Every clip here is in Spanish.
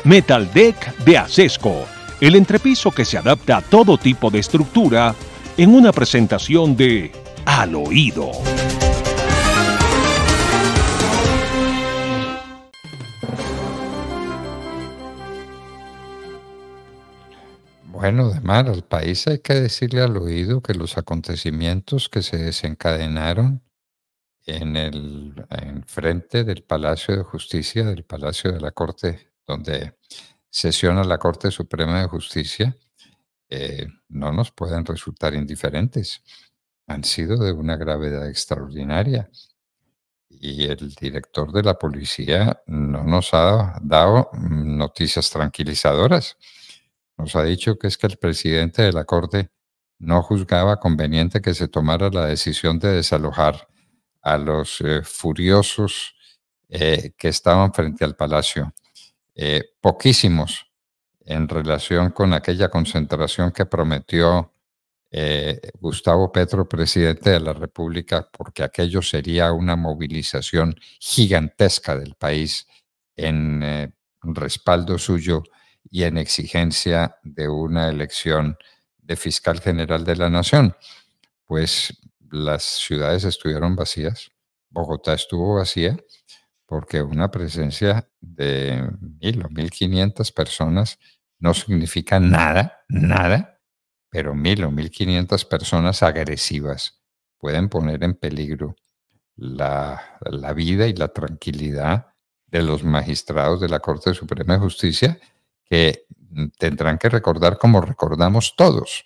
Metal Deck de Acesco, el entrepiso que se adapta a todo tipo de estructura en una presentación de Al Oído. Bueno, Demar, al país hay que decirle al oído que los acontecimientos que se desencadenaron en frente del Palacio de Justicia, del Palacio de la Corte, donde sesiona la Corte Suprema de Justicia, no nos pueden resultar indiferentes. Han sido de una gravedad extraordinaria. Y el director de la policía no nos ha dado noticias tranquilizadoras. Nos ha dicho que es que el presidente de la Corte no juzgaba conveniente que se tomara la decisión de desalojar a los furiosos que estaban frente al palacio. Poquísimos en relación con aquella concentración que prometió Gustavo Petro, presidente de la República, porque aquello sería una movilización gigantesca del país en respaldo suyo y en exigencia de una elección de fiscal general de la nación. Pues las ciudades estuvieron vacías, Bogotá estuvo vacía, porque una presencia de 1.000 o 1.500 personas no significa nada, nada, pero 1.000 o 1.500 personas agresivas pueden poner en peligro la vida y la tranquilidad de los magistrados de la Corte Suprema de Justicia, que tendrán que recordar, como recordamos todos,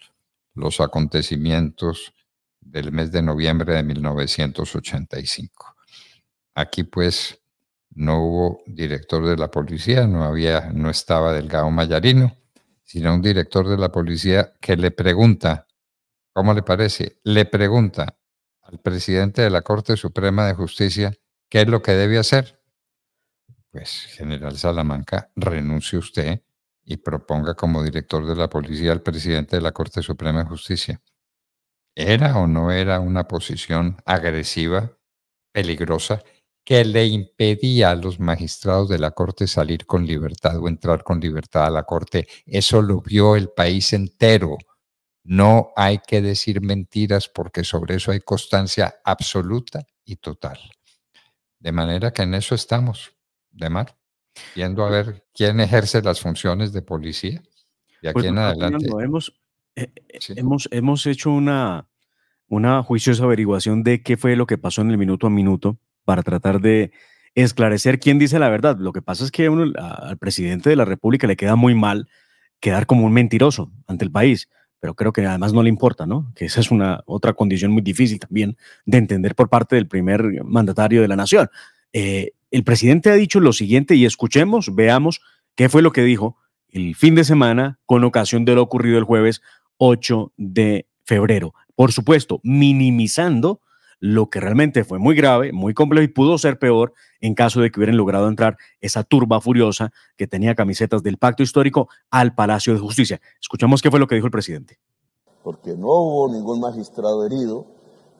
los acontecimientos del mes de noviembre de 1985. Aquí pues no hubo director de la policía, no estaba Delgado Mayarino, sino un director de la policía que le pregunta, ¿cómo le parece? Le pregunta al presidente de la Corte Suprema de Justicia qué es lo que debe hacer. Pues, general Salamanca, renuncie usted y proponga como director de la policía al presidente de la Corte Suprema de Justicia. ¿Era o no era una posición agresiva, peligrosa, que le impedía a los magistrados de la Corte salir con libertad o entrar con libertad a la Corte? Eso lo vio el país entero. No hay que decir mentiras porque sobre eso hay constancia absoluta y total. De manera que en eso estamos, Demar, viendo a ver quién ejerce las funciones de policía de aquí Pues, en adelante. Sí. hemos hecho una juiciosa averiguación de qué fue lo que pasó en el minuto a minuto para tratar de esclarecer quién dice la verdad. Lo que pasa es que al presidente de la República le queda muy mal quedar como un mentiroso ante el país, pero creo que además no le importa, ¿no? Que esa es otra condición muy difícil también de entender por parte del primer mandatario de la nación. El presidente ha dicho lo siguiente y escuchemos, veamos qué fue lo que dijo el fin de semana con ocasión de lo ocurrido el jueves 8 de febrero. Por supuesto, minimizando lo que realmente fue muy grave, muy complejo y pudo ser peor en caso de que hubieran logrado entrar esa turba furiosa que tenía camisetas del Pacto Histórico al Palacio de Justicia. Escuchamos qué fue lo que dijo el presidente. Porque no hubo ningún magistrado herido,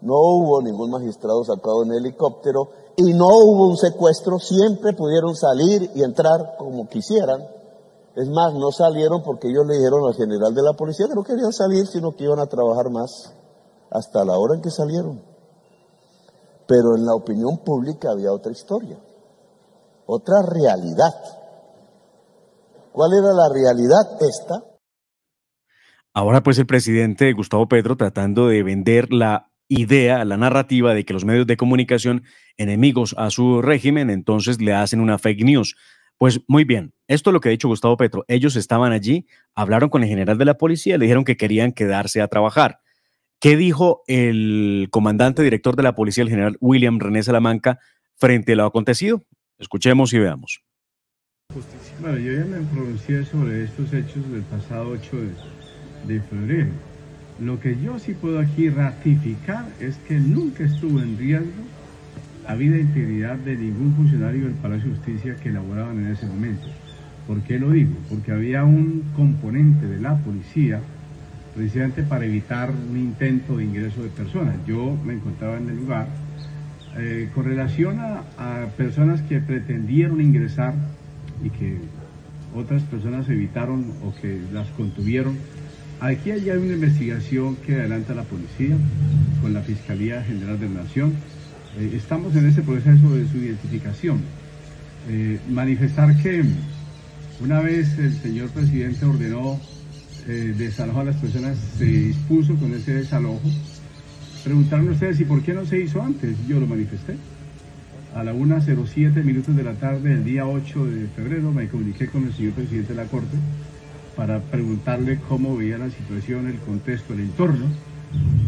no hubo ningún magistrado sacado en helicóptero y no hubo un secuestro. Siempre pudieron salir y entrar como quisieran. Es más, no salieron porque ellos le dijeron al general de la policía que no querían salir, sino que iban a trabajar más hasta la hora en que salieron. Pero en la opinión pública había otra historia, otra realidad. ¿Cuál era la realidad? Esta. Ahora pues el presidente Gustavo Petro tratando de vender la idea, la narrativa de que los medios de comunicación enemigos a su régimen entonces le hacen una fake news. Pues muy bien, esto es lo que ha dicho Gustavo Petro. Ellos estaban allí, hablaron con el general de la policía, le dijeron que querían quedarse a trabajar. ¿Qué dijo el comandante director de la policía, el general William René Salamanca, frente a lo acontecido? Escuchemos y veamos. Bueno, yo ya me pronuncié sobre estos hechos del pasado 8 de febrero. Lo que yo sí puedo aquí ratificar es que nunca estuvo en riesgo la vida e integridad de ningún funcionario del Palacio de Justicia que elaboraban en ese momento. ¿Por qué lo digo? Porque había un componente de la policía precisamente para evitar un intento de ingreso de personas. Yo me encontraba en el lugar con relación a personas que pretendieron ingresar y que otras personas evitaron o que las contuvieron. Aquí hay una investigación que adelanta la policía con la Fiscalía General de la Nación. Estamos en ese proceso de su identificación. Manifestar que una vez el señor presidente ordenó desalojar a las personas, se dispuso con ese desalojo. Preguntaron ustedes, ¿y por qué no se hizo antes? Yo lo manifesté. A la 1:07 de la tarde del día 8 de febrero me comuniqué con el señor presidente de la Corte para preguntarle cómo veía la situación, el contexto, el entorno,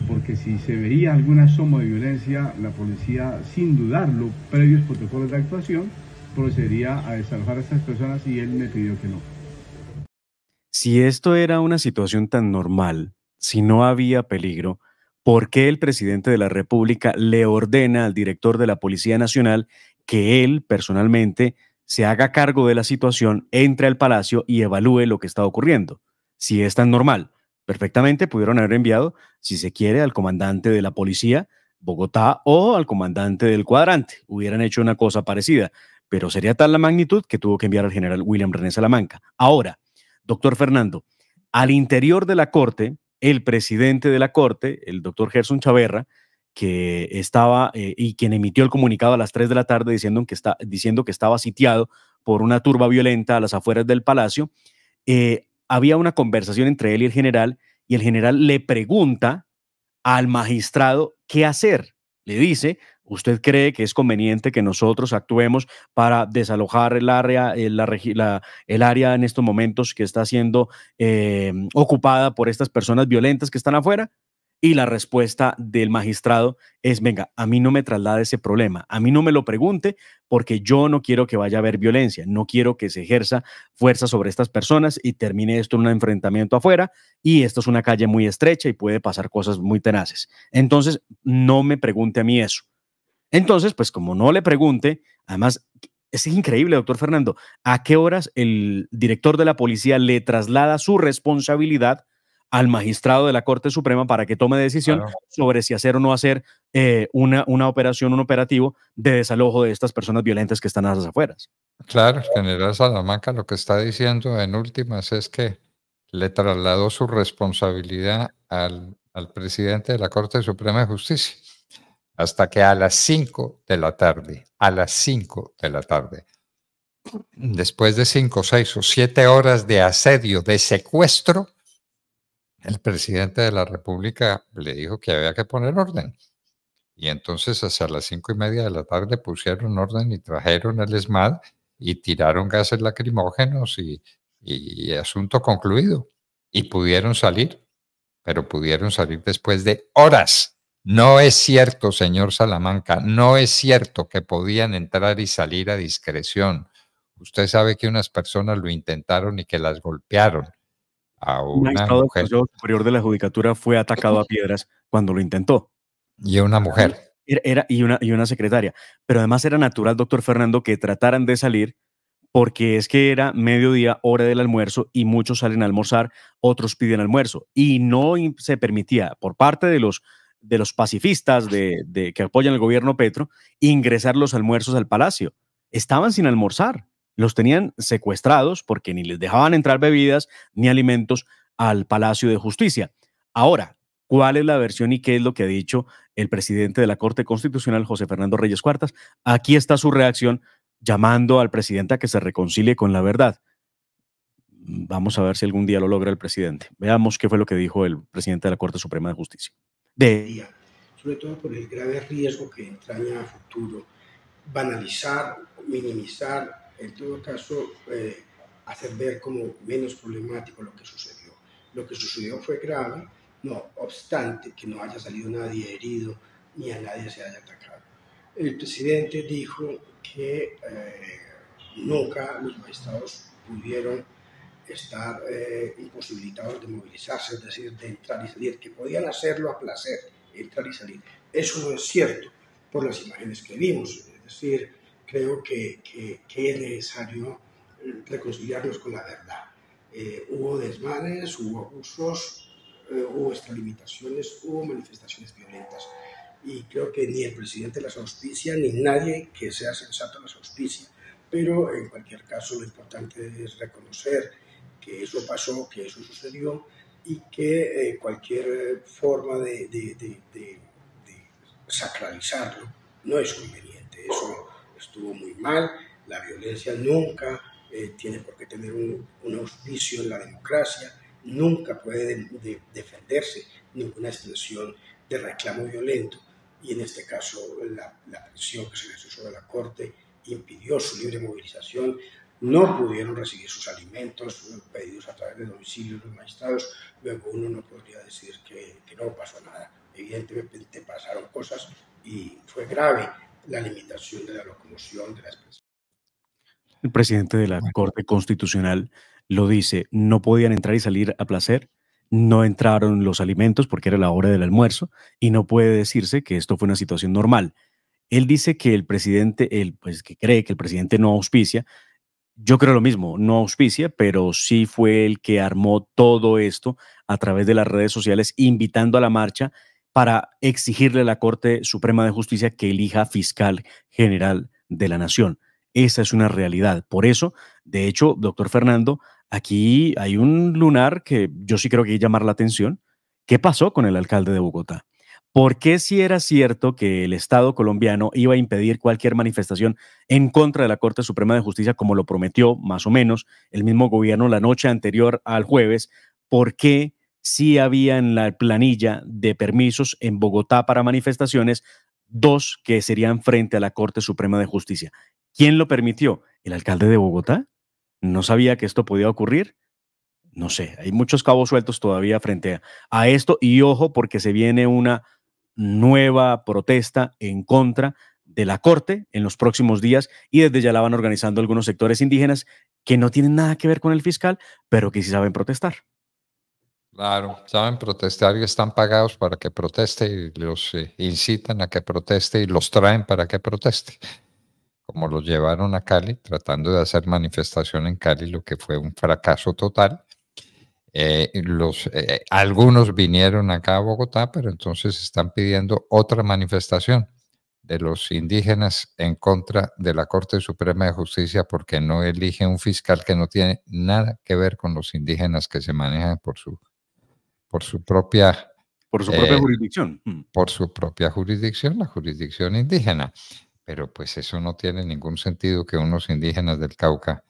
porque si se veía algún asomo de violencia, la policía, sin dudarlo, previos protocolos de actuación, procedería a desalojar a estas personas y él me pidió que no. Si esto era una situación tan normal, si no había peligro, ¿por qué el presidente de la República le ordena al director de la Policía Nacional que él personalmente se haga cargo de la situación, entre al Palacio y evalúe lo que está ocurriendo? Si es tan normal, perfectamente pudieron haber enviado, si se quiere, al comandante de la policía Bogotá o al comandante del cuadrante. Hubieran hecho una cosa parecida, pero sería tal la magnitud que tuvo que enviar al general William René Salamanca. Ahora, doctor Fernando, al interior de la Corte, el presidente de la Corte, el doctor Gerson Chaverra, que estaba y quien emitió el comunicado a las 3 de la tarde diciendo que estaba sitiado por una turba violenta a las afueras del Palacio, había una conversación entre él y el general le pregunta al magistrado qué hacer. Le dice, ¿usted cree que es conveniente que nosotros actuemos para desalojar el área, el área en estos momentos que está siendo ocupada por estas personas violentas que están afuera? Y la respuesta del magistrado es, venga, a mí no me traslade ese problema, a mí no me lo pregunte porque yo no quiero que vaya a haber violencia, no quiero que se ejerza fuerza sobre estas personas y termine esto en un enfrentamiento afuera, y esto es una calle muy estrecha y puede pasar cosas muy tenaces. Entonces, no me pregunte a mí eso. Entonces, pues como no le pregunte, además, es increíble, doctor Fernando, a qué horas el director de la policía le traslada su responsabilidad al magistrado de la Corte Suprema para que tome decisión sobre si hacer o no hacer una operación, un operativo de desalojo de estas personas violentas que están a las afueras. Claro, el general Salamanca lo que está diciendo en últimas es que le trasladó su responsabilidad al presidente de la Corte Suprema de Justicia, hasta que a las 5 de la tarde, después de 5, 6 o 7 horas de asedio, de secuestro, el presidente de la República le dijo que había que poner orden. Y entonces hacia las 5:30 de la tarde pusieron orden y trajeron el ESMAD y tiraron gases lacrimógenos y asunto concluido. Y pudieron salir, pero pudieron salir después de horas. No es cierto, señor Salamanca, no es cierto que podían entrar y salir a discreción. Usted sabe que unas personas lo intentaron y que las golpearon. A Un una magistrado del mujer Consejo Superior de la Judicatura fue atacado a piedras cuando lo intentó. y a una mujer. Y una secretaria. Pero además era natural, doctor Fernando, que trataran de salir porque es que era mediodía, hora del almuerzo, y muchos salen a almorzar, otros piden almuerzo. Y no se permitía por parte de los pacifistas que apoyan al gobierno Petro ingresar los almuerzos al palacio. Estaban sin almorzar. Los tenían secuestrados porque ni les dejaban entrar bebidas ni alimentos al Palacio de Justicia. Ahora, ¿cuál es la versión y qué es lo que ha dicho el presidente de la Corte Constitucional, José Fernando Reyes Cuartas? Aquí está su reacción, llamando al presidente a que se reconcilie con la verdad. Vamos a ver si algún día lo logra el presidente. Veamos qué fue lo que dijo el presidente de la Corte Suprema de Justicia. Sobre todo por el grave riesgo que entraña a futuro, banalizar, minimizar, en todo caso, hacer ver como menos problemático lo que sucedió. Lo que sucedió fue grave, no obstante que no haya salido nadie herido ni a nadie se haya atacado. El presidente dijo que nunca los magistrados pudieron estar imposibilitados de movilizarse, es decir, de entrar y salir, que podían hacerlo a placer, entrar y salir. Eso no es cierto por las imágenes que vimos, es decir, creo que es necesario reconciliarnos con la verdad. Hubo desmanes, hubo abusos, hubo extralimitaciones, hubo manifestaciones violentas. Y creo que ni el presidente las auspicia, ni nadie que sea sensato las auspicia. pero en cualquier caso lo importante es reconocer que eso pasó, que eso sucedió y que cualquier forma de sacralizarlo no es conveniente. Eso estuvo muy mal. La violencia nunca tiene por qué tener un auspicio en la democracia, nunca puede defenderse ninguna expresión de reclamo violento, y en este caso la presión que se ejerció sobre la Corte impidió su libre movilización. No pudieron recibir sus alimentos pedidos a través de domicilio los magistrados. Luego uno no podría decir que no pasó nada. Evidentemente pasaron cosas y fue grave la limitación de la locomoción, de la expresión. El presidente de la Corte Constitucional lo dice, no podían entrar y salir a placer, no entraron los alimentos porque era la hora del almuerzo y no puede decirse que esto fue una situación normal. Él dice que el presidente, pues que cree que el presidente no auspicia. Yo creo lo mismo, no auspicia, pero sí fue el que armó todo esto a través de las redes sociales, invitando a la marcha para exigirle a la Corte Suprema de Justicia que elija fiscal general de la nación. Esa es una realidad. Por eso, de hecho, doctor Fernando, aquí hay un lunar que yo sí creo que hay que llamar la atención. ¿Qué pasó con el alcalde de Bogotá? ¿Por qué si era cierto que el Estado colombiano iba a impedir cualquier manifestación en contra de la Corte Suprema de Justicia, como lo prometió más o menos el mismo gobierno la noche anterior al jueves? ¿Por qué sí había en la planilla de permisos en Bogotá para manifestaciones 2 que serían frente a la Corte Suprema de Justicia? ¿Quién lo permitió? ¿El alcalde de Bogotá? ¿No sabía que esto podía ocurrir? No sé, hay muchos cabos sueltos todavía frente a esto, y ojo porque se viene una nueva protesta en contra de la Corte en los próximos días, y desde ya la van organizando algunos sectores indígenas que no tienen nada que ver con el fiscal, pero que sí saben protestar. Claro, saben protestar y están pagados para que proteste y los incitan a que proteste y los traen para que proteste. Como los llevaron a Cali, tratando de hacer manifestación en Cali, lo que fue un fracaso total. Algunos vinieron acá a Bogotá, pero entonces están pidiendo otra manifestación de los indígenas en contra de la Corte Suprema de Justicia porque no elige un fiscal que no tiene nada que ver con los indígenas, que se manejan por su propia Jurisdicción. Por su propia jurisdicción, la jurisdicción indígena. Pero pues eso no tiene ningún sentido, que unos indígenas del Cauca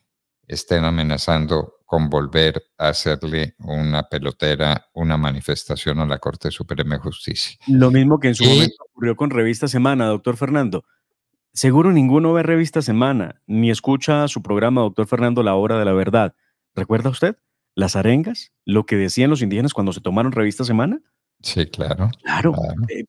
estén amenazando con volver a hacerle una pelotera, una manifestación a la Corte Suprema de Justicia. Lo mismo que en su momento ocurrió con Revista Semana, doctor Fernando. Seguro ninguno ve Revista Semana, ni escucha su programa, doctor Fernando, La Hora de la Verdad. ¿Recuerda usted las arengas? Lo que decían los indígenas cuando se tomaron Revista Semana. Sí, claro. Claro.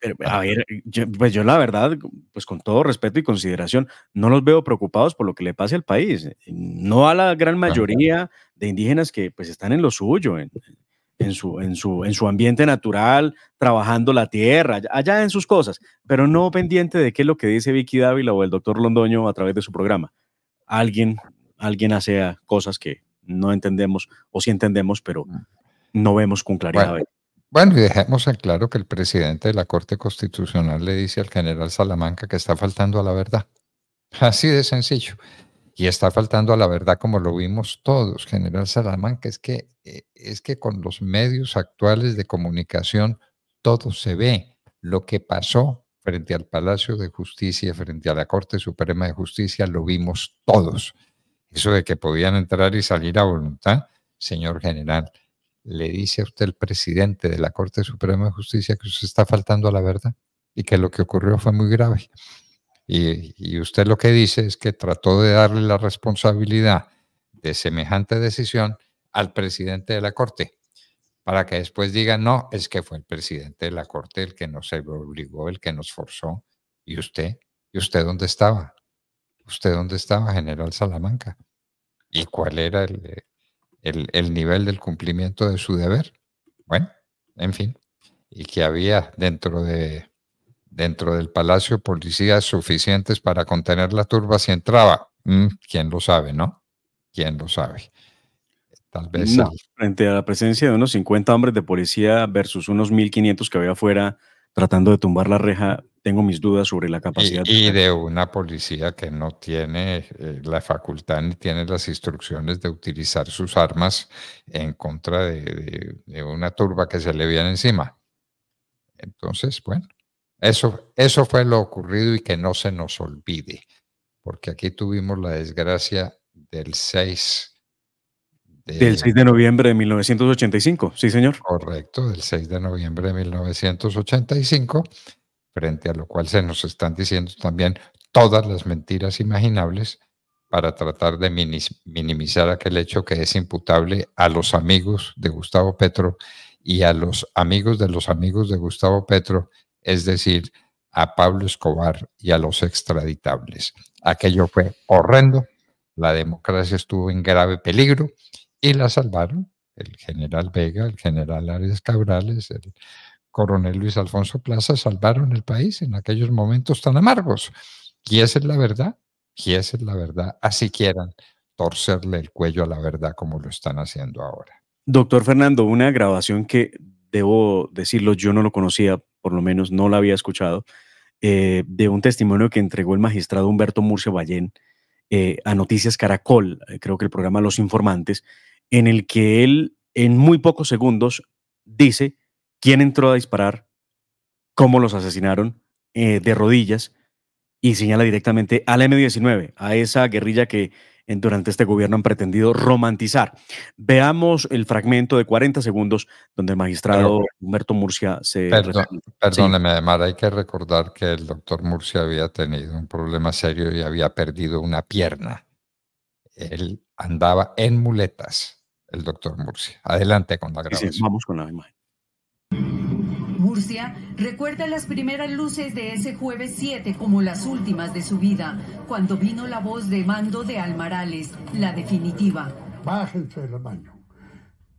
Pero, a ver, yo la verdad, pues con todo respeto y consideración, no los veo preocupados por lo que le pase al país. No a la gran mayoría de indígenas que pues están en lo suyo, en su ambiente natural, trabajando la tierra, allá en sus cosas, pero no pendiente de qué es lo que dice Vicky Dávila o el doctor Londoño a través de su programa. Alguien hace cosas que no entendemos, o sí entendemos, pero no vemos con claridad. Bueno, y dejemos en claro que el presidente de la Corte Constitucional le dice al general Salamanca que está faltando a la verdad. Así de sencillo. Y está faltando a la verdad como lo vimos todos, general Salamanca. Es que con los medios actuales de comunicación todo se ve. Lo que pasó frente al Palacio de Justicia, frente a la Corte Suprema de Justicia, lo vimos todos. Eso de que podían entrar y salir a voluntad, señor general, le dice a usted el presidente de la Corte Suprema de Justicia que usted está faltando a la verdad y que lo que ocurrió fue muy grave. Y usted lo que dice es que trató de darle la responsabilidad de semejante decisión al presidente de la Corte, para que después diga, no, es que fue el presidente de la Corte el que nos obligó, el que nos forzó. ¿Y usted? ¿Y usted dónde estaba? ¿Usted dónde estaba, general Salamanca? ¿Y cuál era el nivel del cumplimiento de su deber? Bueno, en fin, y que había dentro del Palacio policías suficientes para contener la turba si entraba. ¿Quién lo sabe, no? ¿Quién lo sabe? Tal vez no, frente a la presencia de unos 50 hombres de policía versus unos 1.500 que había afuera tratando de tumbar la reja, tengo mis dudas sobre la capacidad. Y de una policía que no tiene la facultad ni tiene las instrucciones de utilizar sus armas en contra de una turba que se le viene encima. Entonces, bueno, eso fue lo ocurrido y que no se nos olvide, porque aquí tuvimos la desgracia del 6 Del 6 de noviembre de 1985, sí, señor. Correcto, del 6 de noviembre de 1985, frente a lo cual se nos están diciendo también todas las mentiras imaginables para tratar de minimizar aquel hecho que es imputable a los amigos de Gustavo Petro y a los amigos de Gustavo Petro, es decir, a Pablo Escobar y a los extraditables. Aquello fue horrendo, la democracia estuvo en grave peligro y la salvaron el general Vega, el general Arias Cabrales, el coronel Luis Alfonso Plaza, salvaron el país en aquellos momentos tan amargos. Y esa es la verdad, así quieran torcerle el cuello a la verdad como lo están haciendo ahora. Doctor Fernando, una grabación que debo decirlo, yo no lo conocía, por lo menos no la había escuchado, de un testimonio que entregó el magistrado Humberto Murcia Ballén a Noticias Caracol, creo que el programa Los Informantes, en el que él en muy pocos segundos dice quién entró a disparar, cómo los asesinaron de rodillas y señala directamente al M-19, a esa guerrilla que durante este gobierno han pretendido romantizar. Veamos el fragmento de 40 segundos donde el magistrado Humberto Murcia se... Perdóneme, Ademar, hay que recordar que el doctor Murcia había tenido un problema serio y había perdido una pierna. Él andaba en muletas, el doctor Murcia. Adelante con la grabación. Sí, vamos con la imagen. Murcia recuerda las primeras luces de ese jueves 7 como las últimas de su vida, cuando vino la voz de mando de Almarales, la definitiva. Bájense del baño.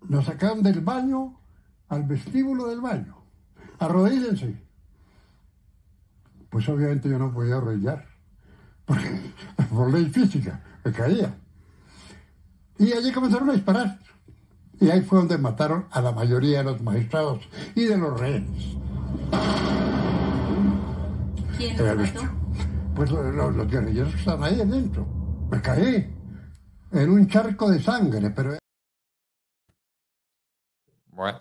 Nos sacaron del baño al vestíbulo del baño. Arrodíllense. Pues obviamente yo no podía arrodillar, porque por ley física me caía. Y allí comenzaron a disparar. Y ahí fue donde mataron a la mayoría de los magistrados y de los rehenes. ¿Quién los mató? Pues los guerrilleros que estaban ahí adentro. Me caí en un charco de sangre, pero... Bueno,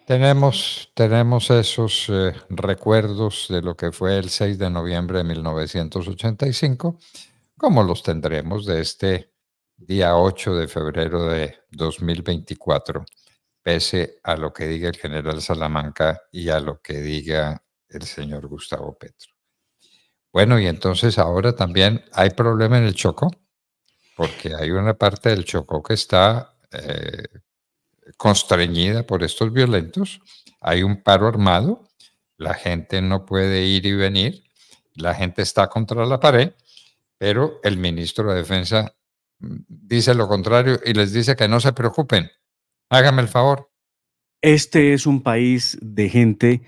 tenemos esos recuerdos de lo que fue el 6 de noviembre de 1985, como los tendremos de este día 8 de febrero de 2024, pese a lo que diga el general Salamanca y a lo que diga el señor Gustavo Petro. Bueno, y entonces ahora también hay problema en el Chocó, porque hay una parte del Chocó que está constreñida por estos violentos, hay un paro armado, la gente no puede ir y venir, la gente está contra la pared, pero el ministro de Defensa dice lo contrario y les dice que no se preocupen. Hágame el favor. Este es un país de gente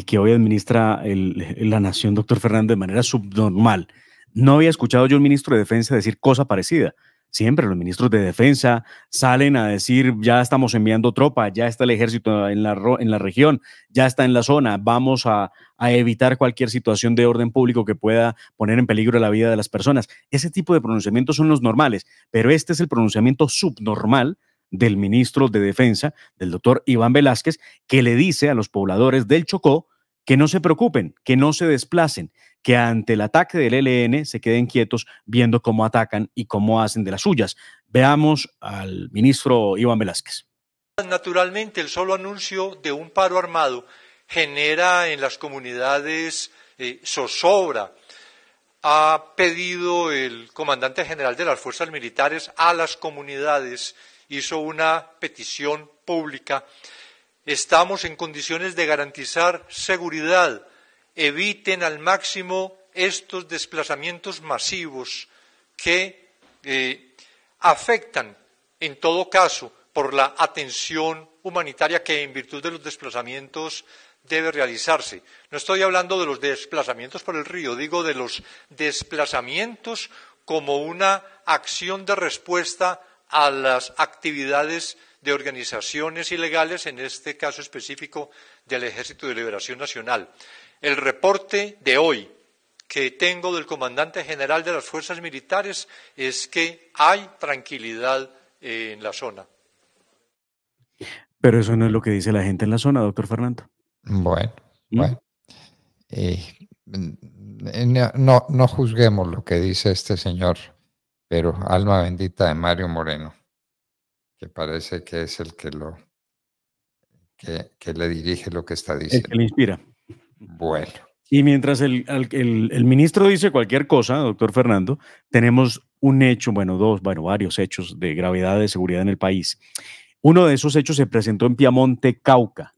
que hoy administra la nación, doctor Fernando, de manera subnormal. No había escuchado yo al ministro de Defensa decir cosa parecida. Siempre los ministros de Defensa salen a decir, ya estamos enviando tropa, ya está el ejército en la región, ya está en la zona, vamos a evitar cualquier situación de orden público que pueda poner en peligro la vida de las personas. Ese tipo de pronunciamientos son los normales, pero este es el pronunciamiento subnormal del ministro de Defensa, del doctor Iván Velázquez, que le dice a los pobladores del Chocó que no se preocupen, que no se desplacen, que ante el ataque del ELN se queden quietos viendo cómo atacan y cómo hacen de las suyas. Veamos al ministro Iván Velázquez. Naturalmente, el solo anuncio de un paro armado genera en las comunidades zozobra. Ha pedido el comandante general de las fuerzas militares a las comunidades, hizo una petición pública. Estamos en condiciones de garantizar seguridad. Eviten al máximo estos desplazamientos masivos que afectan, en todo caso, por la atención humanitaria que en virtud de los desplazamientos debe realizarse. No estoy hablando de los desplazamientos por el río, digo de los desplazamientos como una acción de respuesta a las actividades de organizaciones ilegales, en este caso específico del Ejército de Liberación Nacional. El reporte de hoy que tengo del comandante general de las fuerzas militares es que hay tranquilidad en la zona. Pero eso no es lo que dice la gente en la zona, doctor Fernando. Bueno. No juzguemos lo que dice este señor, pero alma bendita de Mario Moreno, que parece que es el que que le dirige lo que está diciendo. El que le inspira. Bueno. Y mientras el ministro dice cualquier cosa, doctor Fernando, tenemos un hecho, varios hechos de gravedad de seguridad en el país. Uno de esos hechos se presentó en Piamonte, Cauca,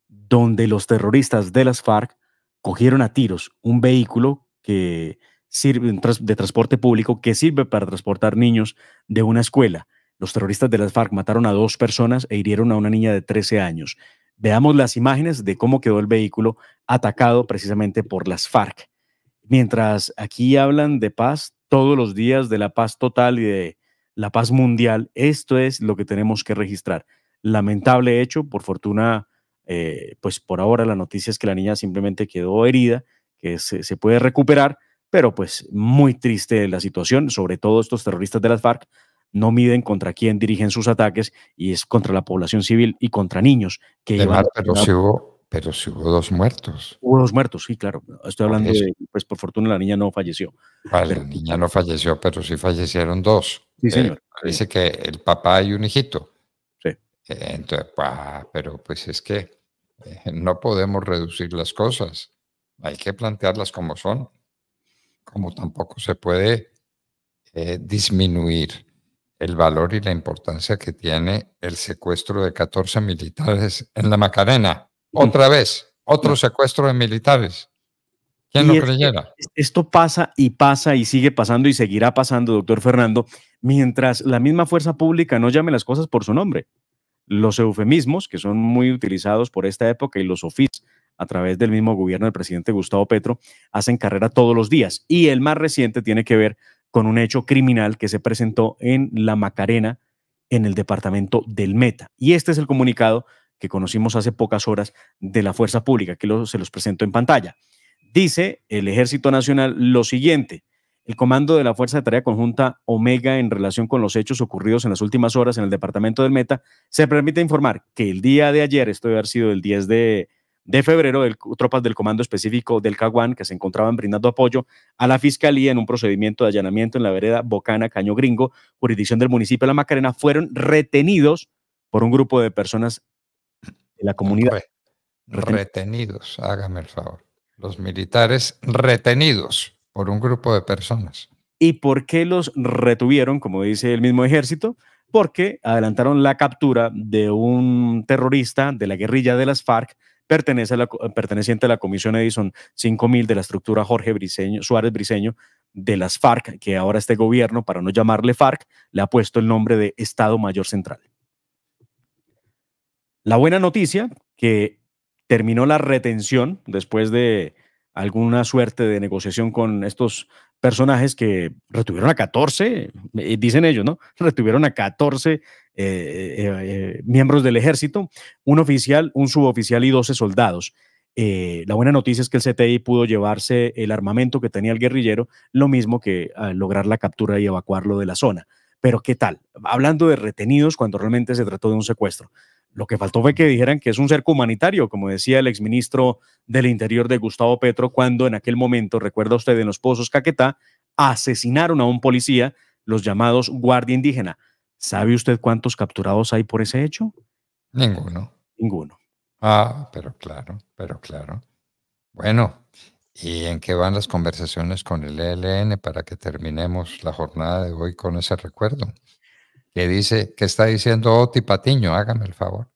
donde los terroristas de las FARC cogieron a tiros un vehículo que sirve de transporte público que sirve para transportar niños de una escuela. Los terroristas de las FARC mataron a 2 personas e hirieron a una niña de 13 años. Veamos las imágenes de cómo quedó el vehículo atacado precisamente por las FARC. Mientras aquí hablan de paz todos los días, de la paz total y de la paz mundial, esto es lo que tenemos que registrar. Lamentable hecho, por fortuna, pues por ahora la noticia es que la niña simplemente quedó herida, que se puede recuperar, pero pues muy triste la situación, sobre todo estos terroristas de las FARC no miden contra quién dirigen sus ataques y es contra la población civil y contra niños. Pero sí hubo 2 muertos. Hubo 2 muertos, sí, claro. Estoy hablando de, pues por fortuna la niña no falleció. Vale, la niña no falleció, pero sí fallecieron 2. Sí, señor. Dice que el papá y un hijito. Sí. Entonces, pero pues es que no podemos reducir las cosas. Hay que plantearlas como son. Como tampoco se puede disminuir el valor y la importancia que tiene el secuestro de 14 militares en la Macarena. Otra vez, otro secuestro de militares. ¿Quién lo creyera? Esto pasa y sigue pasando y seguirá pasando, doctor Fernando, mientras la misma fuerza pública no llame las cosas por su nombre. Los eufemismos, que son muy utilizados por esta época, y los sofismas a través del mismo gobierno del presidente Gustavo Petro, hacen carrera todos los días. Y el más reciente tiene que ver con un hecho criminal que se presentó en la Macarena, en el departamento del Meta. Y este es el comunicado que conocimos hace pocas horas de la Fuerza Pública, que se los presento en pantalla. Dice el Ejército Nacional lo siguiente: el comando de la Fuerza de Tarea Conjunta Omega, en relación con los hechos ocurridos en las últimas horas en el departamento del Meta, se permite informar que el día de ayer, esto debe haber sido el 10 de febrero, tropas del Comando Específico del Caguán, que se encontraban brindando apoyo a la Fiscalía en un procedimiento de allanamiento en la vereda Bocana, Caño Gringo, jurisdicción del municipio de La Macarena, fueron retenidos por un grupo de personas de la comunidad. Retenidos, hágame el favor. Los militares retenidos por un grupo de personas. ¿Y por qué los retuvieron, como dice el mismo ejército? Porque adelantaron la captura de un terrorista de la guerrilla de las FARC, perteneciente a la Comisión Edison 5000 de la estructura Jorge Suárez Briceño de las FARC, que ahora este gobierno, para no llamarle FARC, le ha puesto el nombre de Estado Mayor Central. La buena noticia, que terminó la retención después de alguna suerte de negociación con estos personajes que retuvieron a 14, dicen ellos, ¿no? Retuvieron a 14 miembros del ejército, un oficial, un suboficial y 12 soldados. La buena noticia es que el CTI pudo llevarse el armamento que tenía el guerrillero, lo mismo que lograr la captura y evacuarlo de la zona. Pero ¿qué tal? Hablando de retenidos cuando realmente se trató de un secuestro. Lo que faltó fue que dijeran que es un cerco humanitario, como decía el exministro del Interior de Gustavo Petro, cuando en aquel momento, recuerda usted, en los Pozos Caquetá, asesinaron a un policía, los llamados Guardia Indígena. ¿Sabe usted cuántos capturados hay por ese hecho? Ninguno. Ninguno. Pero claro. Bueno, ¿y en qué van las conversaciones con el ELN para que terminemos la jornada de hoy con ese recuerdo? ¿Qué está diciendo Oti Patiño? Hágame el favor.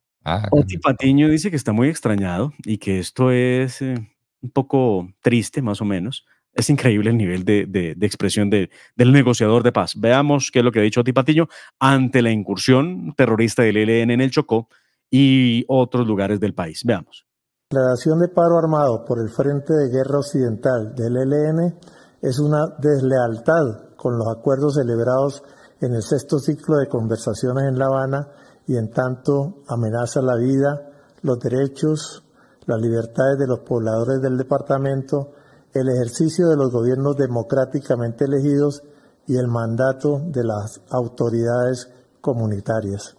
Oti Patiño dice que está muy extrañado y que esto es un poco triste, más o menos. Es increíble el nivel de expresión del negociador de paz. Veamos qué es lo que ha dicho Oti Patiño ante la incursión terrorista del ELN en el Chocó y otros lugares del país. Veamos. La declaración de paro armado por el Frente de Guerra Occidental del ELN es una deslealtad con los acuerdos celebrados en el 6º ciclo de conversaciones en La Habana y en tanto amenaza la vida, los derechos las libertades de los pobladores del departamento, el ejercicio de los gobiernos democráticamente elegidos y el mandato de las autoridades comunitarias.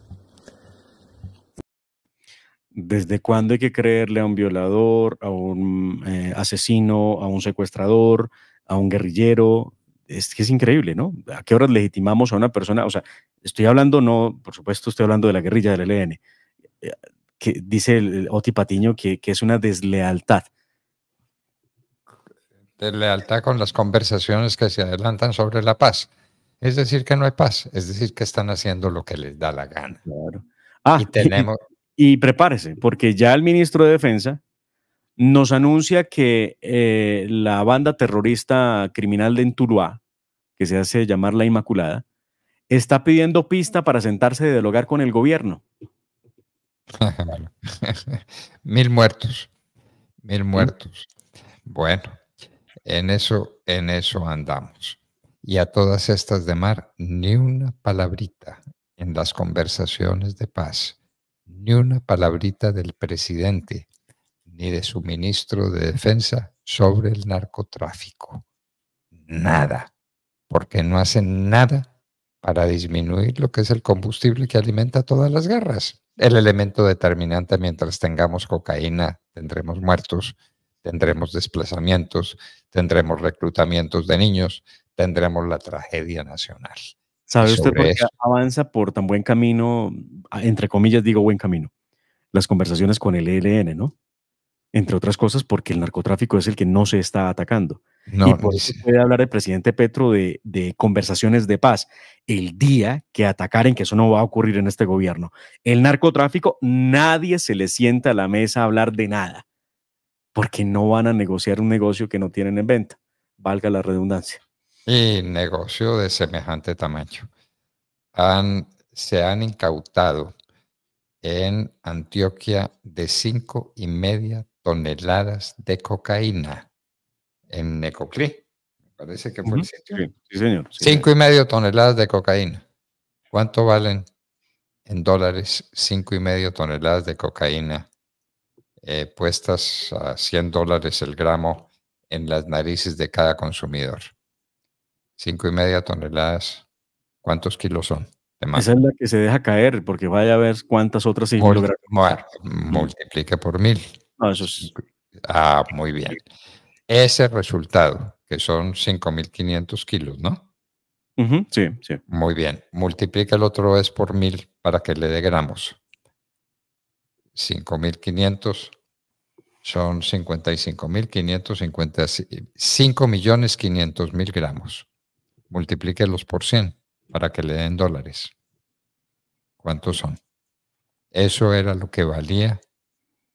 ¿Desde cuándo hay que creerle a un violador, a un asesino, a un secuestrador, a un guerrillero? Es que es increíble, ¿no? ¿A qué horas legitimamos a una persona? O sea, estoy hablando, no, por supuesto, estoy hablando de la guerrilla del ELN, que dice el Oti Patiño que es una deslealtad. Deslealtad con las conversaciones que se adelantan sobre la paz. Es decir, que no hay paz, es decir, que están haciendo lo que les da la gana. Claro. Y tenemos... Y prepárese, porque ya el ministro de Defensa nos anuncia que la banda terrorista criminal de Tuluá, que se hace llamar La Inmaculada, está pidiendo pista para sentarse a dialogar con el gobierno. 1000 muertos. 1000 muertos. Bueno, en eso andamos. Y a todas estas de mar, ni una palabrita en las conversaciones de paz. Ni una palabrita del presidente ni de su ministro de Defensa sobre el narcotráfico. Nada, porque no hacen nada para disminuir lo que es el combustible que alimenta todas las guerras. El elemento determinante: mientras tengamos cocaína, tendremos muertos, tendremos desplazamientos, tendremos reclutamientos de niños, tendremos la tragedia nacional. ¿Sabe usted por qué avanza por tan buen camino, entre comillas digo buen camino, las conversaciones con el ELN, ¿no? Entre otras cosas porque el narcotráfico es el que no se está atacando. No, y por eso puede hablar el presidente Petro de conversaciones de paz. El día que atacaren, que eso no va a ocurrir en este gobierno, el narcotráfico, nadie se le sienta a la mesa a hablar de nada, porque no van a negociar un negocio que no tienen en venta, valga la redundancia. Y negocio de semejante tamaño. Se han incautado en Antioquia de 5,5 toneladas de cocaína en Necoclí. Me parece que fue el sitio. Sí, señor. 5,5 toneladas de cocaína. ¿Cuánto valen en dólares 5,5 toneladas de cocaína puestas a $100 el gramo en las narices de cada consumidor? 5,5 toneladas, ¿cuántos kilos son? Esa es la que se deja caer, porque vaya a ver cuántas otras se logran. Multiplica por 1000. No, eso es... muy bien. Ese resultado, que son 5,500 kilos, ¿no? Sí, sí. Muy bien. Multiplica el otro vez por 1000 para que le dé gramos. 5,500 son 55,550, 5,500,000 gramos. Multiplíquelos por 100 para que le den dólares. ¿Cuántos son? Eso era lo que valía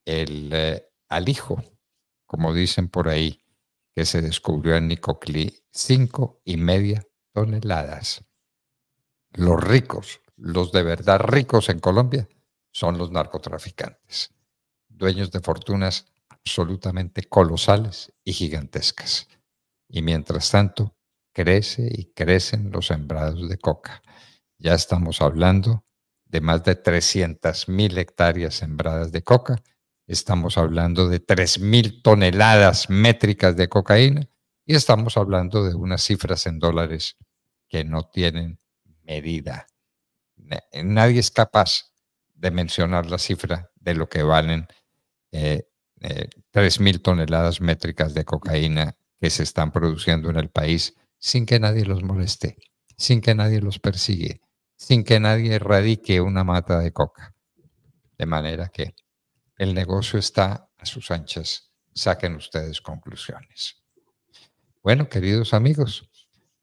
el alijo, como dicen por ahí, que se descubrió en Necoclí, 5,5 toneladas. Los ricos, los de verdad ricos en Colombia, son los narcotraficantes, dueños de fortunas absolutamente colosales y gigantescas. Y mientras tanto, crece y crecen los sembrados de coca. Ya estamos hablando de más de 300,000 hectáreas sembradas de coca. Estamos hablando de 3,000 toneladas métricas de cocaína y estamos hablando de unas cifras en dólares que no tienen medida. Nadie es capaz de mencionar la cifra de lo que valen 3,000 toneladas métricas de cocaína que se están produciendo en el país sin que nadie los moleste, sin que nadie los persigue, sin que nadie erradique una mata de coca. De manera que el negocio está a sus anchas. Saquen ustedes conclusiones. Bueno, queridos amigos,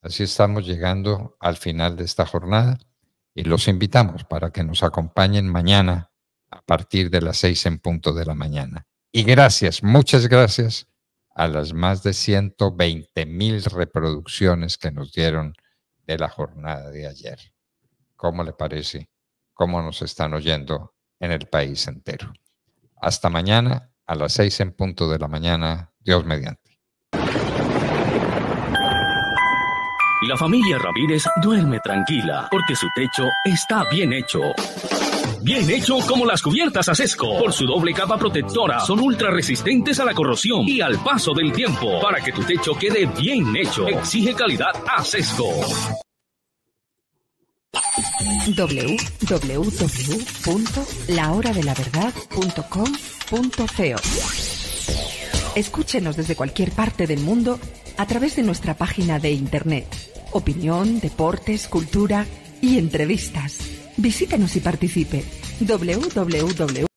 así estamos llegando al final de esta jornada y los invitamos para que nos acompañen mañana a partir de las 6 en punto de la mañana. Y gracias, muchas gracias a las más de 120,000 reproducciones que nos dieron de la jornada de ayer. ¿Cómo le parece? ¿Cómo nos están oyendo en el país entero? Hasta mañana a las 6 en punto de la mañana. Dios mediante. Y la familia Ramírez duerme tranquila, porque su techo está bien hecho. Bien hecho como las cubiertas Asesco. Por su doble capa protectora, son ultra resistentes a la corrosión y al paso del tiempo. Para que tu techo quede bien hecho, exige calidad Asesco. www.lahoradelaverdad.com.co. Escúchenos desde cualquier parte del mundo a través de nuestra página de internet. Opinión, deportes, cultura y entrevistas. Visítenos y participe. www